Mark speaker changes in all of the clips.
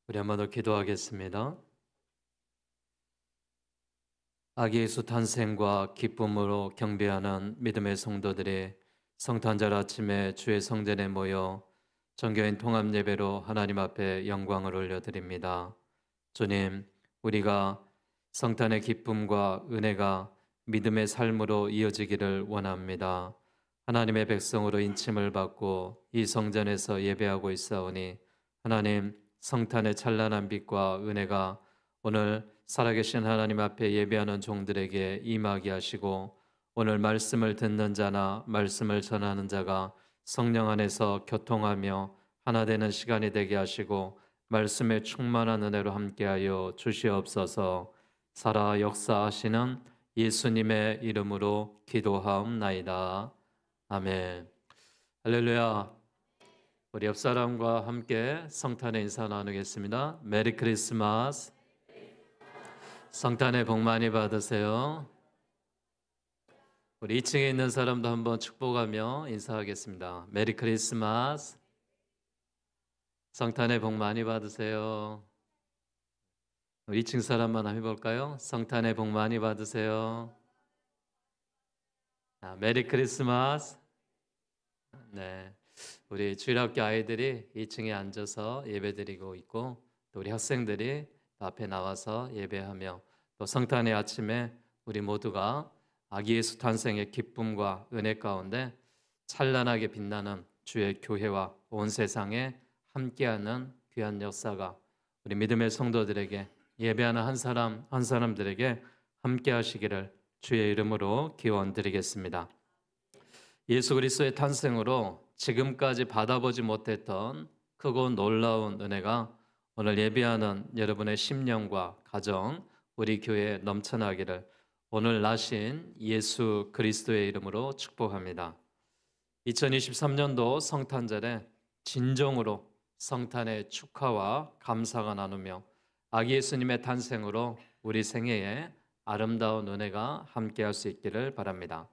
Speaker 1: 우리 한번 더 기도하겠습니다. 아기 예수 탄생과 기쁨으로 경배하는 믿음의 성도들이 성탄절 아침에 주의 성전에 모여 정교인 통합 예배로 하나님 앞에 영광을 올려드립니다. 주님, 우리가 성탄의 기쁨과 은혜가 믿음의 삶으로 이어지기를 원합니다. 하나님의 백성으로 인침을 받고 이 성전에서 예배하고 있사오니 하나님, 성탄의 찬란한 빛과 은혜가 오늘 살아계신 하나님 앞에 예배하는 종들에게 임하게 하시고 오늘 말씀을 듣는 자나 말씀을 전하는 자가 성령 안에서 교통하며 하나 되는 시간이 되게 하시고 말씀의 충만한 은혜로 함께하여 주시옵소서. 살아 역사하시는 예수님의 이름으로 기도하옵나이다. 아멘. 할렐루야. 우리 옆 사람과 함께 성탄의 인사 나누겠습니다. 메리 크리스마스. 성탄의 복 많이 받으세요. 우리 2층에 있는 사람도 한번 축복하며 인사하겠습니다. 메리 크리스마스. 성탄의 복 많이 받으세요. 우리 2층 사람만 한번 해볼까요? 성탄의 복 많이 받으세요. 메리 크리스마스. 네. 우리 주일학교 아이들이 2층에 앉아서 예배드리고 있고 또 우리 학생들이 앞에 나와서 예배하며 또 성탄의 아침에 우리 모두가 아기 예수 탄생의 기쁨과 은혜 가운데 찬란하게 빛나는 주의 교회와 온 세상에 함께하는 귀한 역사가 우리 믿음의 성도들에게 예배하는 한 사람 한 사람들에게 함께하시기를 주의 이름으로 기원드리겠습니다. 예수 그리스도의 탄생으로 지금까지 받아보지 못했던 크고 놀라운 은혜가 오늘 예배하는 여러분의 심령과 가정, 우리 교회에 넘쳐나기를 오늘 나신 예수 그리스도의 이름으로 축복합니다. 2023년도 성탄절에 진정으로 성탄의 축하와 감사가 나누며 아기 예수님의 탄생으로 우리 생애에 아름다운 은혜가 함께할 수 있기를 바랍니다.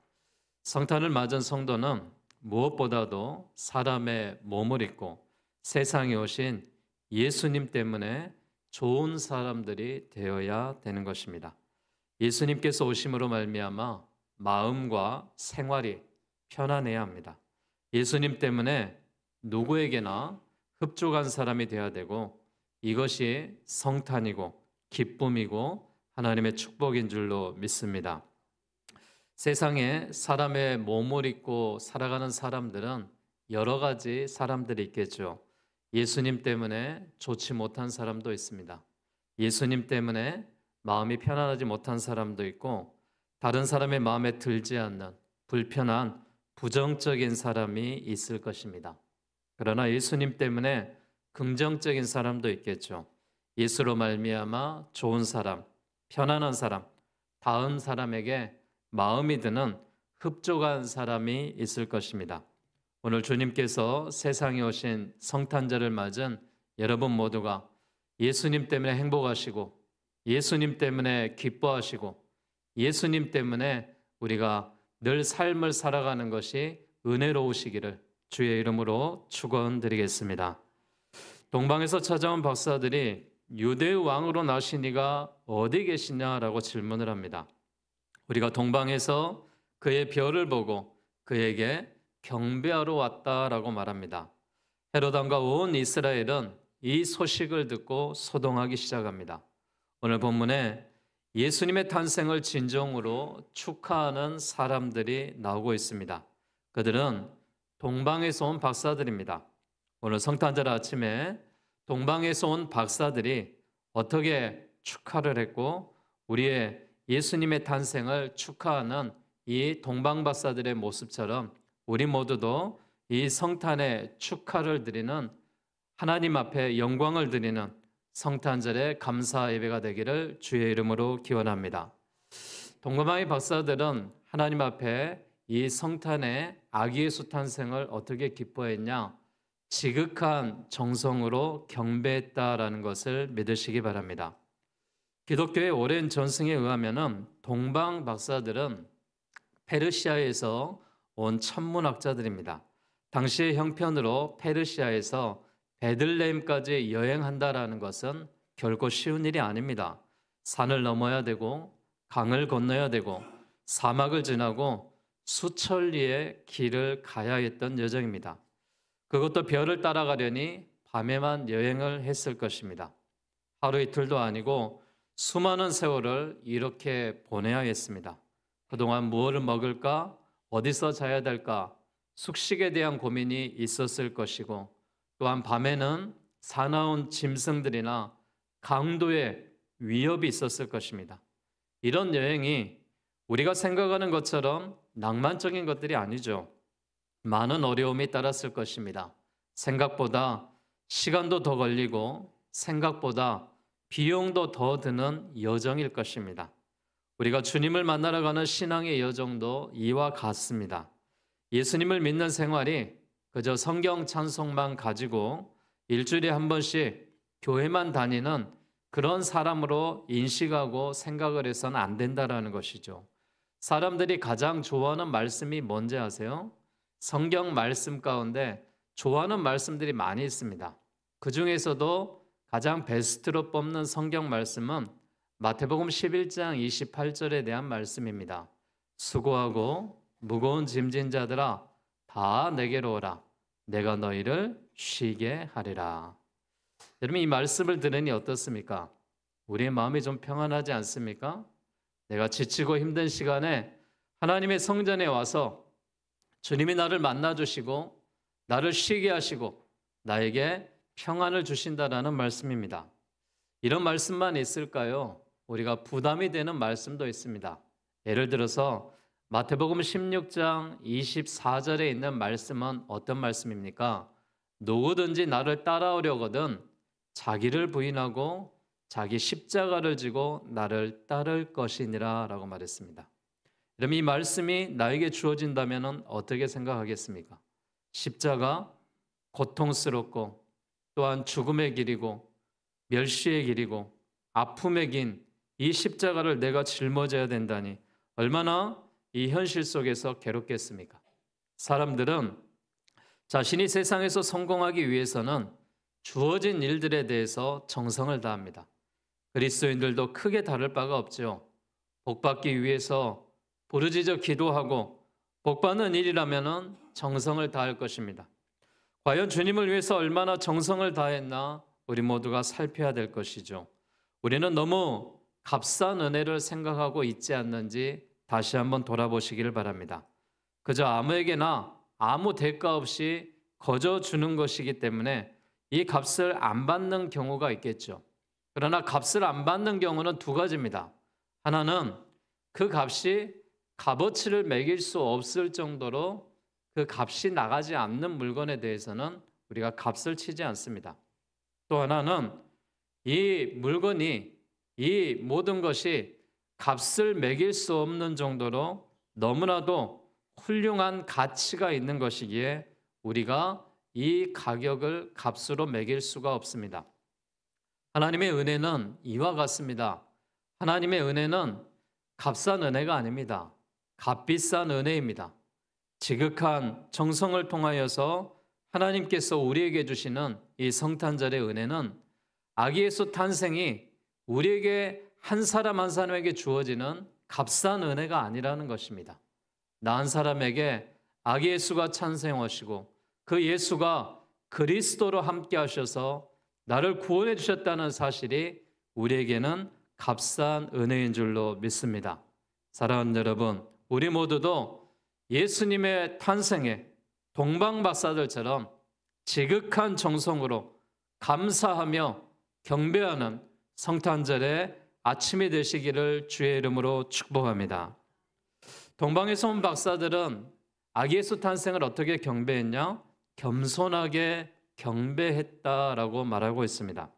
Speaker 1: 성탄을 맞은 성도는 무엇보다도 사람의 몸을 입고 세상에 오신 예수님 때문에 좋은 사람들이 되어야 되는 것입니다. 예수님께서 오심으로 말미암아 마음과 생활이 편안해야 합니다. 예수님 때문에 누구에게나 흡족한 사람이 되어야 되고 이것이 성탄이고 기쁨이고 하나님의 축복인 줄로 믿습니다. 세상에 사람의 몸을 입고 살아가는 사람들은 여러 가지 사람들이 있겠죠. 예수님 때문에 좋지 못한 사람도 있습니다. 예수님 때문에 마음이 편안하지 못한 사람도 있고 다른 사람의 마음에 들지 않는 불편한 부정적인 사람이 있을 것입니다. 그러나 예수님 때문에 긍정적인 사람도 있겠죠. 예수로 말미암아 좋은 사람, 편안한 사람, 다음 사람에게 마음이 드는 흡족한 사람이 있을 것입니다. 오늘 주님께서 세상에 오신 성탄절을 맞은 여러분 모두가 예수님 때문에 행복하시고 예수님 때문에 기뻐하시고 예수님 때문에 우리가 늘 삶을 살아가는 것이 은혜로우시기를 주의 이름으로 축원드리겠습니다. 동방에서 찾아온 박사들이 유대의 왕으로 나신 이가 어디 계시냐라고 질문을 합니다. 우리가 동방에서 그의 별을 보고 그에게 경배하러 왔다라고 말합니다. 헤롯 왕과 온 이스라엘은 이 소식을 듣고 소동하기 시작합니다. 오늘 본문에 예수님의 탄생을 진정으로 축하하는 사람들이 나오고 있습니다. 그들은 동방에서 온 박사들입니다. 오늘 성탄절 아침에 동방에서 온 박사들이 어떻게 축하를 했고 우리의 예수님의 탄생을 축하하는 이 동방 박사들의 모습처럼 우리 모두도 이 성탄의 축하를 드리는 하나님 앞에 영광을 드리는 성탄절의 감사 예배가 되기를 주의 이름으로 기원합니다. 동방의 박사들은 하나님 앞에 이 성탄의 아기 예수 탄생을 어떻게 기뻐했냐? 지극한 정성으로 경배했다라는 것을 믿으시기 바랍니다. 기독교의 오랜 전승에 의하면 동방 박사들은 페르시아에서 온 천문학자들입니다. 당시의 형편으로 페르시아에서 베들레헴까지 여행한다라는 것은 결코 쉬운 일이 아닙니다. 산을 넘어야 되고 강을 건너야 되고 사막을 지나고 수천리의 길을 가야 했던 여정입니다. 그것도 별을 따라가려니 밤에만 여행을 했을 것입니다. 하루 이틀도 아니고 수많은 세월을 이렇게 보내야 했습니다. 그동안 무엇을 먹을까? 어디서 자야 될까? 숙식에 대한 고민이 있었을 것이고, 또한 밤에는 사나운 짐승들이나 강도의 위협이 있었을 것입니다. 이런 여행이 우리가 생각하는 것처럼 낭만적인 것들이 아니죠. 많은 어려움이 따랐을 것입니다. 생각보다 시간도 더 걸리고 생각보다 비용도 더 드는 여정일 것입니다. 우리가 주님을 만나러 가는 신앙의 여정도 이와 같습니다. 예수님을 믿는 생활이 그저 성경 찬송만 가지고 일주일에 한 번씩 교회만 다니는 그런 사람으로 인식하고 생각을 해서는 안 된다라는 것이죠. 사람들이 가장 좋아하는 말씀이 뭔지 아세요? 성경 말씀 가운데 좋아하는 말씀들이 많이 있습니다. 그 중에서도 가장 베스트로 뽑는 성경 말씀은 마태복음 11장 28절에 대한 말씀입니다. 수고하고 무거운 짐진 자들아 다 내게로 오라. 내가 너희를 쉬게 하리라. 여러분, 이 말씀을 들으니 어떻습니까? 우리의 마음이 좀 평안하지 않습니까? 내가 지치고 힘든 시간에 하나님의 성전에 와서 주님이 나를 만나주시고 나를 쉬게 하시고 나에게 평안을 주신다라는 말씀입니다. 이런 말씀만 있을까요? 우리가 부담이 되는 말씀도 있습니다. 예를 들어서 마태복음 16장 24절에 있는 말씀은 어떤 말씀입니까? 누구든지 나를 따라오려거든 자기를 부인하고 자기 십자가를 지고 나를 따를 것이니라 라고 말했습니다. 그럼 이 말씀이 나에게 주어진다면 어떻게 생각하겠습니까? 십자가 고통스럽고 또한 죽음의 길이고 멸시의 길이고 아픔의 긴 이 십자가를 내가 짊어져야 된다니 얼마나 이 현실 속에서 괴롭겠습니까? 사람들은 자신이 세상에서 성공하기 위해서는 주어진 일들에 대해서 정성을 다합니다. 그리스도인들도 크게 다를 바가 없죠. 복받기 위해서 부르짖어 기도하고 복받는 일이라면 정성을 다할 것입니다. 과연 주님을 위해서 얼마나 정성을 다했나 우리 모두가 살펴야 될 것이죠. 우리는 너무 값싼 은혜를 생각하고 있지 않는지 다시 한번 돌아보시기를 바랍니다. 그저 아무에게나 아무 대가 없이 거저 주는 것이기 때문에 이 값을 안 받는 경우가 있겠죠. 그러나 값을 안 받는 경우는 두 가지입니다. 하나는 그 값이 값어치를 매길 수 없을 정도로 그 값이 나가지 않는 물건에 대해서는 우리가 값을 치지 않습니다. 또 하나는 이 물건이 이 모든 것이 값을 매길 수 없는 정도로 너무나도 훌륭한 가치가 있는 것이기에 우리가 이 가격을 값으로 매길 수가 없습니다. 하나님의 은혜는 이와 같습니다. 하나님의 은혜는 값싼 은혜가 아닙니다. 값비싼 은혜입니다. 지극한 정성을 통하여서 하나님께서 우리에게 주시는 이 성탄절의 은혜는 아기 예수 탄생이 우리에게 한 사람 한 사람에게 주어지는 값싼 은혜가 아니라는 것입니다. 나 한 사람에게 아기 예수가 탄생하시고 그 예수가 그리스도로 함께 하셔서 나를 구원해 주셨다는 사실이 우리에게는 값싼 은혜인 줄로 믿습니다. 사랑하는 여러분, 우리 모두도 예수님의 탄생에 동방박사들처럼 지극한 정성으로 감사하며 경배하는 성탄절의 아침이 되시기를 주의 이름으로 축복합니다. 동방에서 온 박사들은 아기 예수 탄생을 어떻게 경배했냐? 겸손하게 경배했다라고 말하고 있습니다.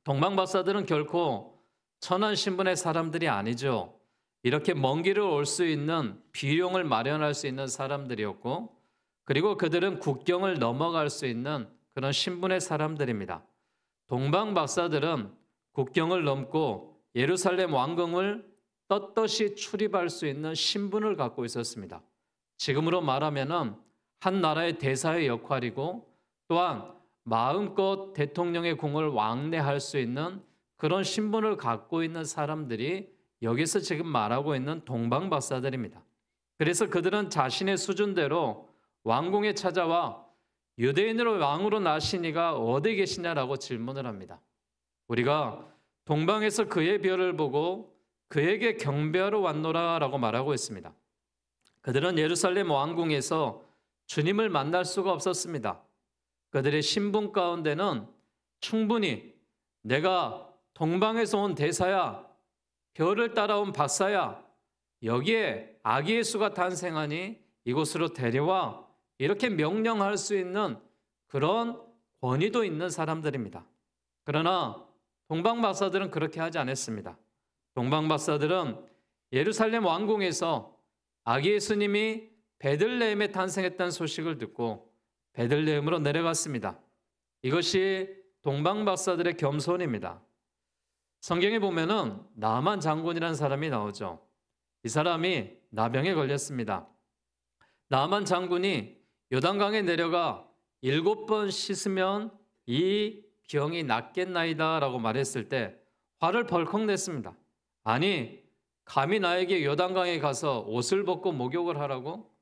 Speaker 1: 동방 박사들은 결코 천한 신분의 사람들이 아니죠. 이렇게 먼 길을 올 수 있는 비용을 마련할 수 있는 사람들이었고, 그리고 그들은 국경을 넘어갈 수 있는 그런 신분의 사람들입니다. 동방 박사들은 국경을 넘고 예루살렘 왕궁을 떳떳이 출입할 수 있는 신분을 갖고 있었습니다. 지금으로 말하면 한 나라의 대사의 역할이고 또한 마음껏 대통령의 궁을 왕래할 수 있는 그런 신분을 갖고 있는 사람들이 여기서 지금 말하고 있는 동방박사들입니다. 그래서 그들은 자신의 수준대로 왕궁에 찾아와 유대인으로 왕으로 나신 이가 어디 계시냐라고 질문을 합니다. 우리가 동방에서 그의 별을 보고 그에게 경배하러 왔노라라고 말하고 있습니다. 그들은 예루살렘 왕궁에서 주님을 만날 수가 없었습니다. 그들의 신분 가운데는 충분히 내가 동방에서 온 대사야, 별을 따라온 박사야, 여기에 아기 예수가 탄생하니 이곳으로 데려와, 이렇게 명령할 수 있는 그런 권위도 있는 사람들입니다. 그러나 동방박사들은 그렇게 하지 않았습니다. 동방박사들은 예루살렘 왕궁에서 아기 예수님이 베들레헴에 탄생했다는 소식을 듣고 베들레헴으로 내려갔습니다. 이것이 동방박사들의 겸손입니다. 성경에 보면은 나만 장군이라는 사람이 나오죠. 이 사람이 나병에 걸렸습니다. 나만 장군이 요단강에 내려가 7번 씻으면 이 병이 낫겠나이다 라고 말했을 때 화를 벌컥 냈습니다. 아니, 감히 나에게 요단강에 가서 옷을 벗고 목욕을 하라고?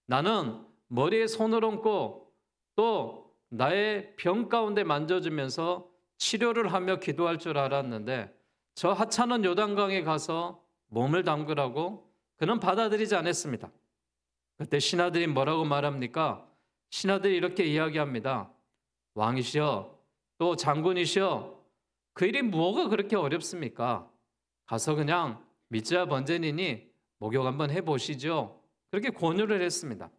Speaker 1: 나는 머리에 손을 얹고 또 나의 병 가운데 만져주면서 치료를 하며 기도할 줄 알았는데 저 하찮은 요단강에 가서 몸을 담그라고? 그는 받아들이지 않았습니다. 그때 신하들이 뭐라고 말합니까? 신하들이 이렇게 이야기합니다. 왕이시여, 또 장군이시여, 그 일이 뭐가 그렇게 어렵습니까? 가서 그냥 믿자 번제니니 목욕 한번 해보시죠. 그렇게 권유를 했습니다.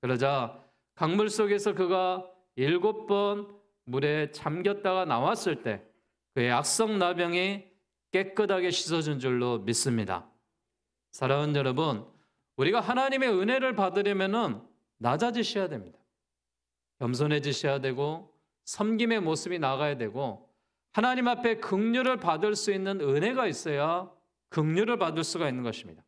Speaker 1: 그러자 강물 속에서 그가 7번 물에 잠겼다가 나왔을 때 그의 악성 나병이 깨끗하게 씻어준 줄로 믿습니다. 사랑하는 여러분, 우리가 하나님의 은혜를 받으려면 낮아지셔야 됩니다. 겸손해지셔야 되고 섬김의 모습이 나가야 되고 하나님 앞에 긍휼을 받을 수 있는 은혜가 있어야 긍휼을 받을 수가 있는 것입니다.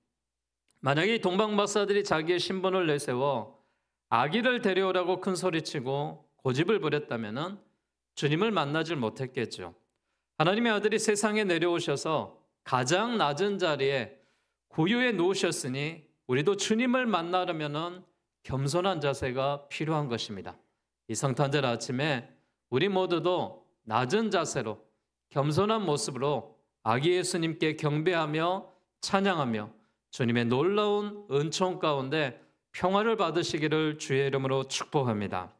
Speaker 1: 만약에 이 동방박사들이 자기의 신분을 내세워 아기를 데려오라고 큰 소리치고 고집을 부렸다면 주님을 만나질 못했겠죠. 하나님의 아들이 세상에 내려오셔서 가장 낮은 자리에 고유에 놓으셨으니 우리도 주님을 만나려면 겸손한 자세가 필요한 것입니다. 이 성탄절 아침에 우리 모두도 낮은 자세로 겸손한 모습으로 아기 예수님께 경배하며 찬양하며 주님의 놀라운 은총 가운데 평화를 받으시기를 주의 이름으로 축복합니다.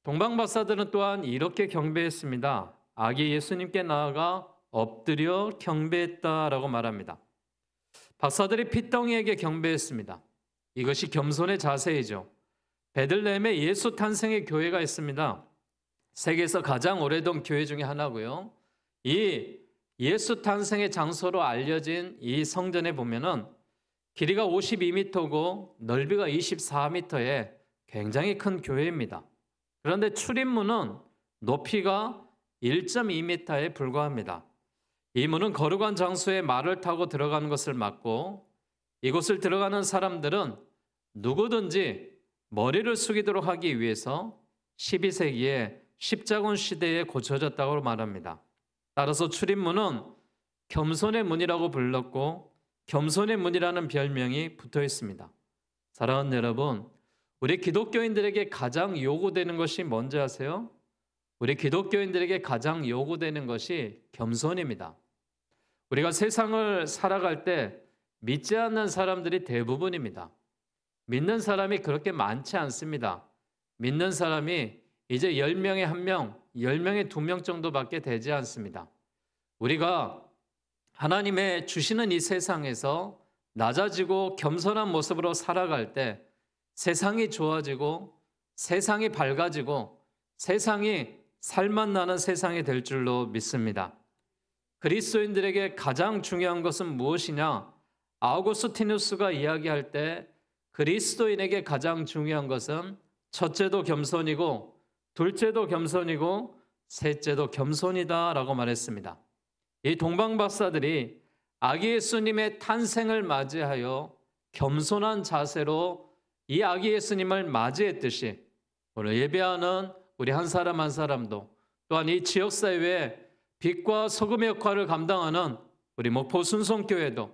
Speaker 1: 동방박사들은 또한 이렇게 경배했습니다. 아기 예수님께 나아가 엎드려 경배했다라고 말합니다. 박사들이 핏덩이에게 경배했습니다. 이것이 겸손의 자세이죠. 베들레헴에 예수 탄생의 교회가 있습니다. 세계에서 가장 오래된 교회 중에 하나고요. 이 예수 탄생의 장소로 알려진 이 성전에 보면은 길이가 52m고 넓이가 24m의 굉장히 큰 교회입니다. 그런데 출입문은 높이가 1.2m에 불과합니다. 이 문은 거룩한 장소에 말을 타고 들어가는 것을 막고 이곳을 들어가는 사람들은 누구든지 머리를 숙이도록 하기 위해서 12세기에 십자군 시대에 고쳐졌다고 말합니다. 따라서 출입문은 겸손의 문이라고 불렀고 겸손의 문이라는 별명이 붙어 있습니다. 사랑하는 여러분, 우리 기독교인들에게 가장 요구되는 것이 뭔지 아세요? 우리 기독교인들에게 가장 요구되는 것이 겸손입니다. 우리가 세상을 살아갈 때 믿지 않는 사람들이 대부분입니다. 믿는 사람이 그렇게 많지 않습니다. 믿는 사람이 이제 10명에 1명, 10명에 2명 정도밖에 되지 않습니다. 우리가 하나님의 주시는 이 세상에서 낮아지고 겸손한 모습으로 살아갈 때 세상이 좋아지고 세상이 밝아지고 세상이 살맛 나는 세상이 될 줄로 믿습니다. 그리스도인들에게 가장 중요한 것은 무엇이냐? 아우구스티누스가 이야기할 때 그리스도인에게 가장 중요한 것은 첫째도 겸손이고 둘째도 겸손이고 셋째도 겸손이다라고 말했습니다. 이 동방박사들이 아기 예수님의 탄생을 맞이하여 겸손한 자세로 이 아기 예수님을 맞이했듯이 오늘 예배하는 우리 한 사람 한 사람도 또한 이 지역사회에 빛과 소금의 역할을 감당하는 우리 목포 순송교회도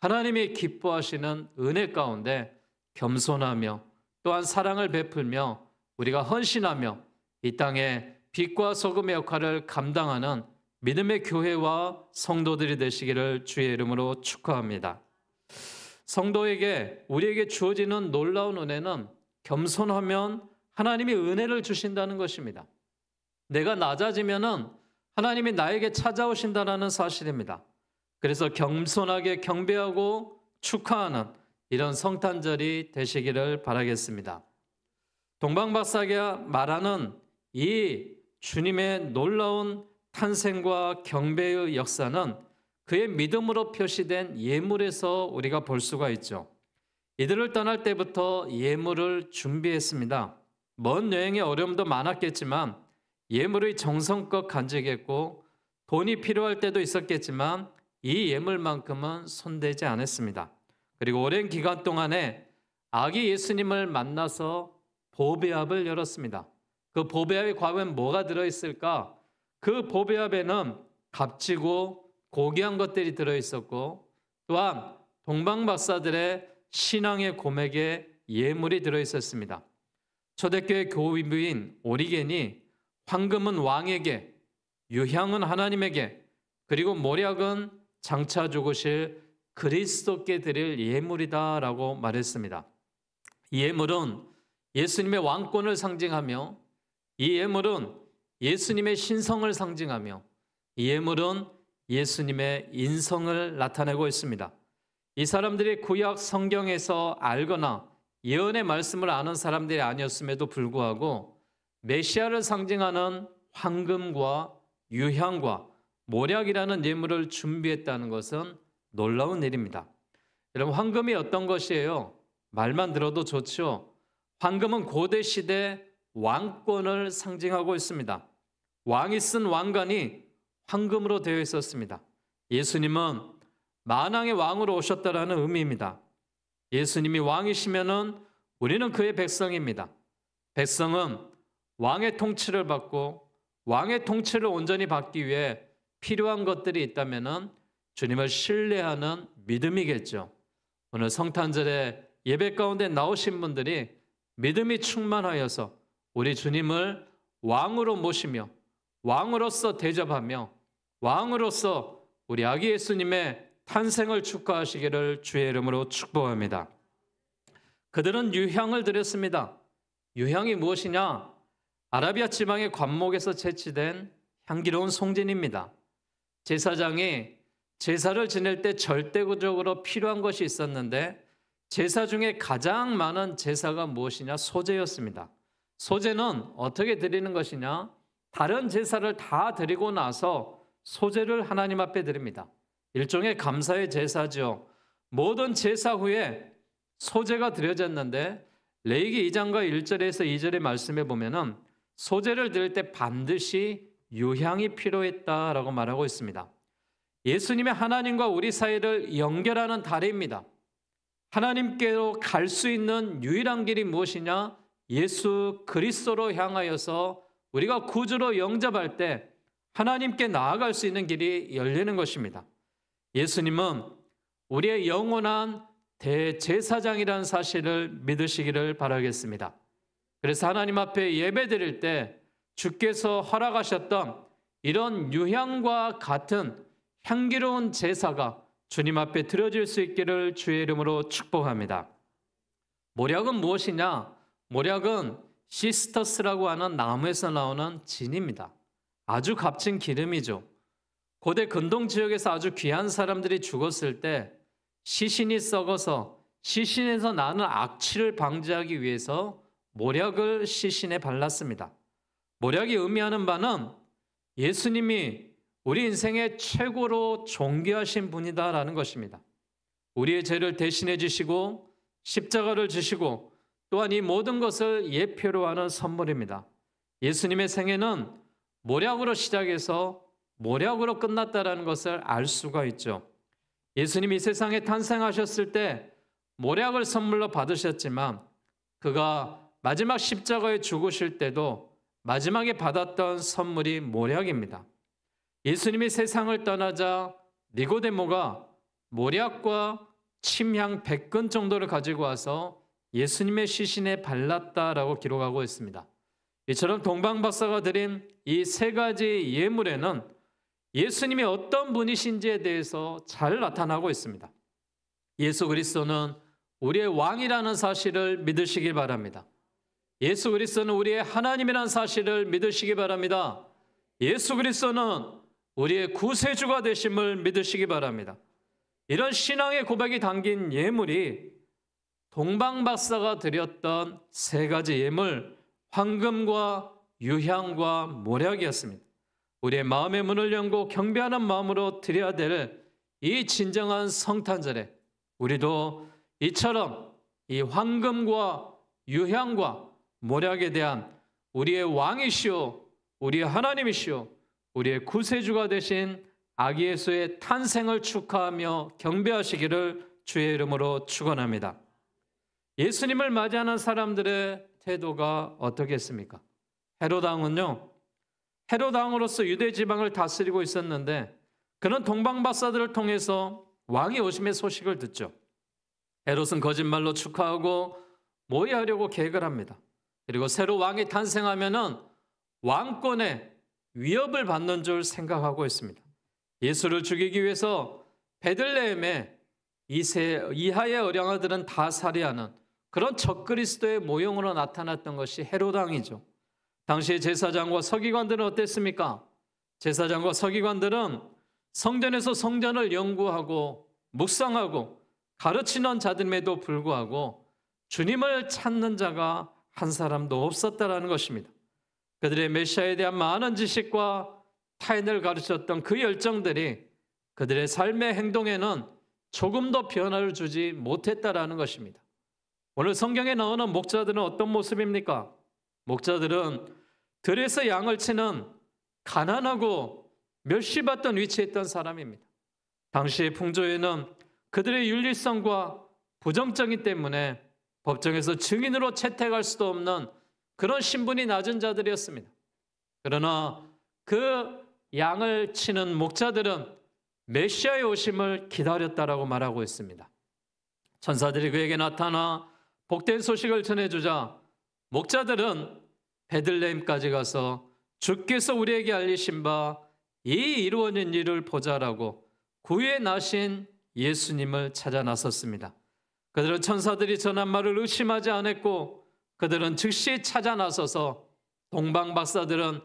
Speaker 1: 하나님이 기뻐하시는 은혜 가운데 겸손하며 또한 사랑을 베풀며 우리가 헌신하며 이 땅에 빛과 소금의 역할을 감당하는 믿음의 교회와 성도들이 되시기를 주의 이름으로 축하합니다. 성도에게 우리에게 주어지는 놀라운 은혜는 겸손하면 하나님이 은혜를 주신다는 것입니다. 내가 낮아지면은 하나님이 나에게 찾아오신다는 사실입니다. 그래서 겸손하게 경배하고 축하하는 이런 성탄절이 되시기를 바라겠습니다. 동방박사가 말하는 이 주님의 놀라운 탄생과 경배의 역사는 그의 믿음으로 표시된 예물에서 우리가 볼 수가 있죠. 이들을 떠날 때부터 예물을 준비했습니다. 먼 여행의 어려움도 많았겠지만 예물의 정성껏 간직했고 돈이 필요할 때도 있었겠지만 이 예물만큼은 손대지 않았습니다. 그리고 오랜 기간 동안에 아기 예수님을 만나서 보배합을 열었습니다. 그 보배합에 과연 뭐가 들어있을까? 그 보배합에는 값지고 고귀한 것들이 들어있었고 또한 동방박사들의 신앙의 고백에 예물이 들어있었습니다. 초대교회 교부인 오리겐이 황금은 왕에게, 유향은 하나님에게, 그리고 모략은 장차 죽으실 그리스도께 드릴 예물이다라고 말했습니다. 이 예물은 예수님의 왕권을 상징하며 이 예물은 예수님의 신성을 상징하며 이 예물은 예수님의 인성을 나타내고 있습니다. 이 사람들이 구약 성경에서 알거나 예언의 말씀을 아는 사람들이 아니었음에도 불구하고 메시아를 상징하는 황금과 유향과 모략이라는 예물을 준비했다는 것은 놀라운 일입니다. 여러분, 황금이 어떤 것이에요? 말만 들어도 좋죠. 황금은 고대 시대 왕권을 상징하고 있습니다. 왕이 쓴 왕관이 황금으로 되어 있었습니다. 예수님은 만왕의 왕으로 오셨다라는 의미입니다. 예수님이 왕이시면은 우리는 그의 백성입니다. 백성은 왕의 통치를 받고 왕의 통치를 온전히 받기 위해 필요한 것들이 있다면은 주님을 신뢰하는 믿음이겠죠. 오늘 성탄절에 예배 가운데 나오신 분들이 믿음이 충만하여서 우리 주님을 왕으로 모시며 왕으로서 대접하며 왕으로서 우리 아기 예수님의 탄생을 축하하시기를 주의 이름으로 축복합니다. 그들은 유향을 드렸습니다. 유향이 무엇이냐? 아라비아 지방의 관목에서 채취된 향기로운 송진입니다. 제사장이 제사를 지낼 때 절대적으로 필요한 것이 있었는데 제사 중에 가장 많은 제사가 무엇이냐? 소제였습니다. 소제는 어떻게 드리는 것이냐? 다른 제사를 다 드리고 나서 소제를 하나님 앞에 드립니다. 일종의 감사의 제사죠. 모든 제사 후에 소제가 드려졌는데 레위기 2장과 1절에서 2절의 말씀에 보면은 소제를 드릴 때 반드시 유향이 필요했다라고 말하고 있습니다. 예수님의 하나님과 우리 사이를 연결하는 다리입니다. 하나님께로 갈 수 있는 유일한 길이 무엇이냐? 예수 그리스도로 향하여서 우리가 구주로 영접할 때 하나님께 나아갈 수 있는 길이 열리는 것입니다. 예수님은 우리의 영원한 대제사장이라는 사실을 믿으시기를 바라겠습니다. 그래서 하나님 앞에 예배드릴 때 주께서 허락하셨던 이런 유향과 같은 향기로운 제사가 주님 앞에 드려질 수 있기를 주의 이름으로 축복합니다. 모략은 무엇이냐? 모략은 시스터스라고 하는 나무에서 나오는 진입니다. 아주 값진 기름이죠. 고대 근동 지역에서 아주 귀한 사람들이 죽었을 때 시신이 썩어서 시신에서 나는 악취를 방지하기 위해서 모략을 시신에 발랐습니다. 모략이 의미하는 바는 예수님이 우리 인생의 최고로 존귀하신 분이다라는 것입니다. 우리의 죄를 대신해 주시고 십자가를 주시고 또한 이 모든 것을 예표로 하는 선물입니다. 예수님의 생애는 모략으로 시작해서 모략으로 끝났다라는 것을 알 수가 있죠. 예수님이 이 세상에 탄생하셨을 때 모략을 선물로 받으셨지만 그가 마지막 십자가에 죽으실 때도 마지막에 받았던 선물이 모략입니다. 예수님이 세상을 떠나자 니고데모가 모략과 침향 100근 정도를 가지고 와서 예수님의 시신에 발랐다라고 기록하고 있습니다. 이처럼 동방박사가 드린 이 세 가지 예물에는 예수님이 어떤 분이신지에 대해서 잘 나타나고 있습니다. 예수 그리스도는 우리의 왕이라는 사실을 믿으시기 바랍니다. 예수 그리스도는 우리의 하나님이라는 사실을 믿으시기 바랍니다. 예수 그리스도는 우리의 구세주가 되심을 믿으시기 바랍니다. 이런 신앙의 고백이 담긴 예물이 동방박사가 드렸던 세 가지 예물, 황금과 유향과 모략이었습니다. 우리의 마음의 문을 열고 경배하는 마음으로 드려야 될 이 진정한 성탄절에 우리도 이처럼 이 황금과 유향과 모략에 대한 우리의 왕이시오, 우리의 하나님이시오, 우리의 구세주가 되신 아기 예수의 탄생을 축하하며 경배하시기를 주의 이름으로 축원합니다. 예수님을 맞이하는 사람들의 태도가 어떻겠습니까? 헤롯 왕은요, 헤롯 왕으로서 유대 지방을 다스리고 있었는데 그는 동방박사들을 통해서 왕이 오심의 소식을 듣죠. 헤롯은 거짓말로 축하하고 모의하려고 계획을 합니다. 그리고 새로 왕이 탄생하면은 왕권의 위협을 받는 줄 생각하고 있습니다. 예수를 죽이기 위해서 베들레헴에 이하의 어린아들은 다 살해하는 그런 적그리스도의 모형으로 나타났던 것이 헤롯 왕이죠. 당시의 제사장과 서기관들은 어땠습니까? 제사장과 서기관들은 성전에서 성전을 연구하고 묵상하고 가르치는 자들임에도 불구하고 주님을 찾는 자가 한 사람도 없었다라는 것입니다. 그들의 메시아에 대한 많은 지식과 타인을 가르쳤던 그 열정들이 그들의 삶의 행동에는 조금도 변화를 주지 못했다라는 것입니다. 오늘 성경에 나오는 목자들은 어떤 모습입니까? 목자들은 들에서 양을 치는 가난하고 멸시받던 위치에 있던 사람입니다. 당시의 풍조에는 그들의 윤리성과 부정적이기 때문에 법정에서 증인으로 채택할 수도 없는 그런 신분이 낮은 자들이었습니다. 그러나 그 양을 치는 목자들은 메시아의 오심을 기다렸다라고 말하고 있습니다. 천사들이 그에게 나타나 복된 소식을 전해주자 목자들은 베들레헴까지 가서 주께서 우리에게 알리신 바 이 이루어진 일을 보자라고 구유에 나신 예수님을 찾아 나섰습니다. 그들은 천사들이 전한 말을 의심하지 않았고 그들은 즉시 찾아 나서서 동방박사들은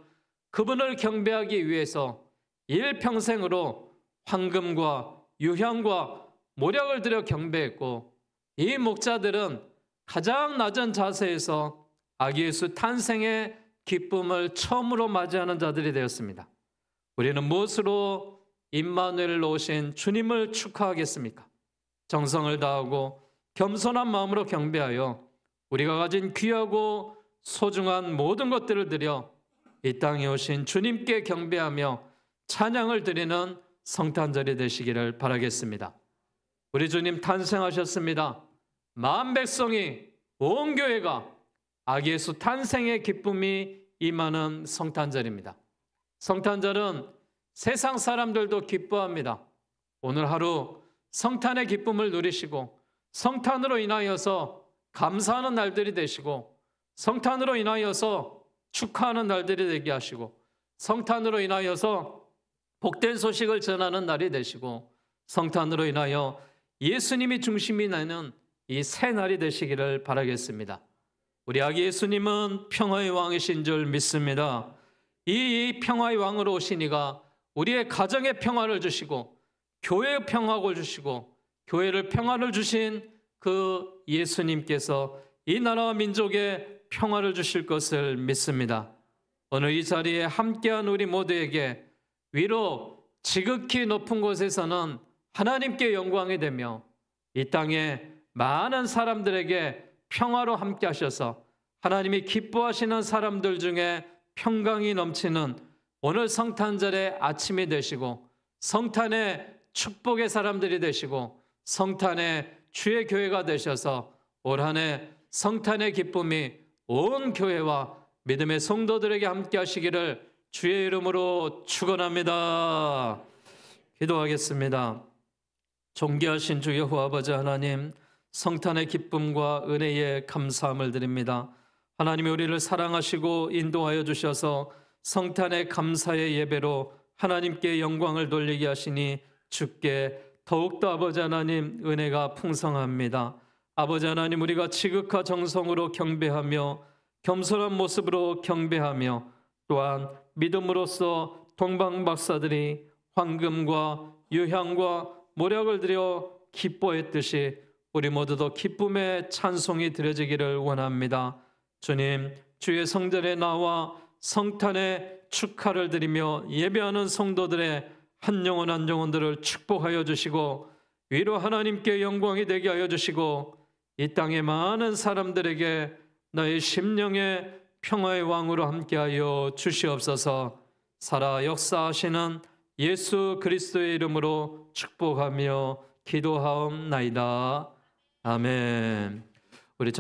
Speaker 1: 그분을 경배하기 위해서 일평생으로 황금과 유향과 모략을 들여 경배했고 이 목자들은 가장 낮은 자세에서 아기 예수 탄생의 기쁨을 처음으로 맞이하는 자들이 되었습니다. 우리는 무엇으로 임마누엘로 오신 주님을 축하하겠습니까? 정성을 다하고 겸손한 마음으로 경배하여 우리가 가진 귀하고 소중한 모든 것들을 드려 이 땅에 오신 주님께 경배하며 찬양을 드리는 성탄절이 되시기를 바라겠습니다. 우리 주님 탄생하셨습니다. 만 백성이 온 교회가 아기 예수 탄생의 기쁨이 임하는 성탄절입니다. 성탄절은 세상 사람들도 기뻐합니다. 오늘 하루 성탄의 기쁨을 누리시고 성탄으로 인하여서 감사하는 날들이 되시고 성탄으로 인하여서 축하하는 날들이 되게 하시고 성탄으로 인하여서 복된 소식을 전하는 날이 되시고 성탄으로 인하여 예수님이 중심이 되는 이 새 날이 되시기를 바라겠습니다. 우리 아기 예수님은 평화의 왕이신 줄 믿습니다. 이 평화의 왕으로 오신 이가 우리의 가정의 평화를 주시고 교회의 평화를 주시고 교회를 평화를 주신 그 예수님께서 이 나라와 민족에 평화를 주실 것을 믿습니다. 오늘 이 자리에 함께한 우리 모두에게 위로 지극히 높은 곳에서는 하나님께 영광이 되며 이 땅에 많은 사람들에게 평화로 함께 하셔서 하나님이 기뻐하시는 사람들 중에 평강이 넘치는 오늘 성탄절의 아침이 되시고 성탄의 축복의 사람들이 되시고 성탄의 주의 교회가 되셔서 올 한 해 성탄의 기쁨이 온 교회와 믿음의 성도들에게 함께 하시기를 주의 이름으로 축원합니다. 기도하겠습니다. 존귀하신 주 여호와 아버지 하나님, 성탄의 기쁨과 은혜에 감사함을 드립니다. 하나님이 우리를 사랑하시고 인도하여 주셔서 성탄의 감사의 예배로 하나님께 영광을 돌리게 하시니 주께 더욱더 아버지 하나님 은혜가 풍성합니다. 아버지 하나님, 우리가 지극한 정성으로 경배하며 겸손한 모습으로 경배하며 또한 믿음으로써 동방박사들이 황금과 유향과 모략을 드려 기뻐했듯이 우리 모두도 기쁨의 찬송이 드려지기를 원합니다. 주님, 주의 성전에 나와 성탄의 축하를 드리며 예배하는 성도들의 한 영혼 한 영혼들을 축복하여 주시고 위로 하나님께 영광이 되게 하여 주시고 이 땅의 많은 사람들에게 너의 심령의 평화의 왕으로 함께하여 주시옵소서. 살아 역사하시는 예수 그리스도의 이름으로 축복하며 기도하옵나이다. 아멘. 우리